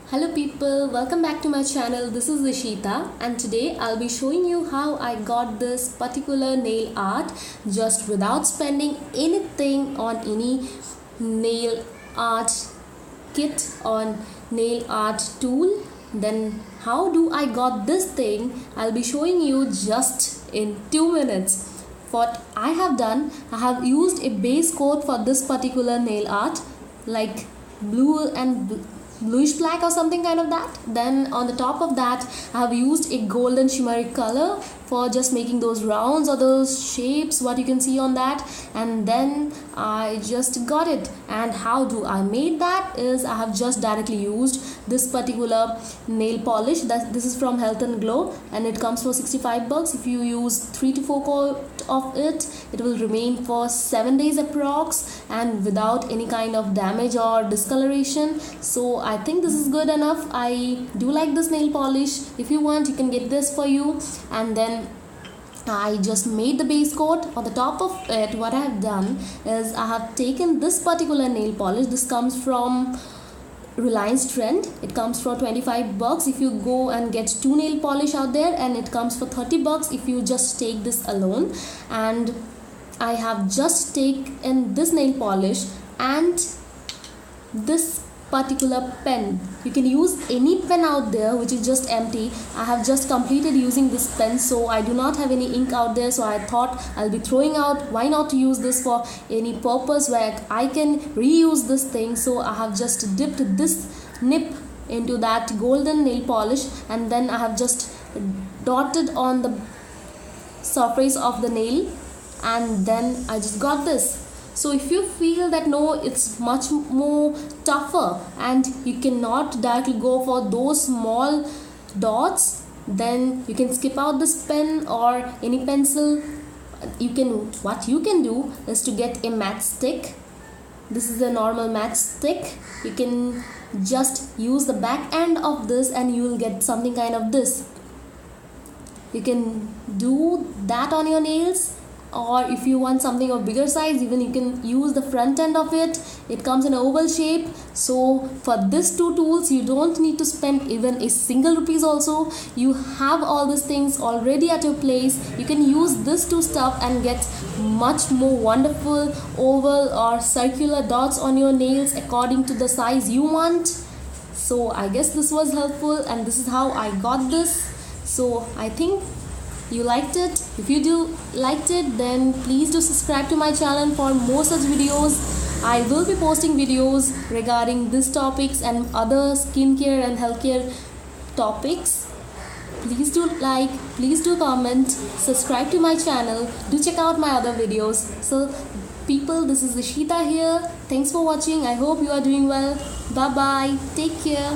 Hello people, welcome back to my channel. This is Ishita and today I'll be showing you how I got this particular nail art just without spending anything on any nail art kit or nail art tool. Then how do I got this thing? I'll be showing you just in 2 minutes. What I have done, I have used a base coat for this particular nail art like blue and bluish black or something kind of that. Then on the top of that I have used a golden shimmery color for just making those rounds or those shapes what you can see on that, and then I just got it. And how do I made that is I have just directly used this particular nail polish. This is from Health and Glow and it comes for 65 bucks. If you use 3 to 4 coat of it, it will remain for 7 days approx and without any kind of damage or discoloration. So I think this is good enough. I do like this nail polish. If you want, you can get this for you. And then I just made the base coat. On the top of it, what I have done is I have taken this particular nail polish. This comes from Reliance Trend. It comes for 25 bucks if you go and get 2 nail polish out there, and it comes for 30 bucks if you just take this alone. And I have just taken this nail polish and this particular pen. You can use any pen out there which is just empty. I have just completed using this pen, so I do not have any ink out there, so I thought I'll be throwing out, why not to use this for any purpose where I can reuse this thing. So I have just dipped this nib into that golden nail polish, and then I have just dotted on the surface of the nail, and then I just got this. So if you feel that no, it's much more tougher and you cannot directly go for those small dots, then you can skip out this pen or any pencil. What you can do is to get a matchstick. This is a normal matchstick. You can just use the back end of this and you will get something kind of this. You can do that on your nails, or if you want something of bigger size, even you can use the front end of it. It comes in an oval shape. So for these two tools you don't need to spend even a single rupees also. You have all these things already at your place. You can use this two stuff and get much more wonderful oval or circular dots on your nails according to the size you want. So I guess this was helpful and this is how I got this. So I think you liked it. If you do liked it, then please do subscribe to my channel for more such videos. I will be posting videos regarding these topics and other skincare and healthcare topics. Please do like, please do comment, subscribe to my channel, do check out my other videos. So people, this is Ishita here. Thanks for watching. I hope you are doing well. Bye bye. Take care.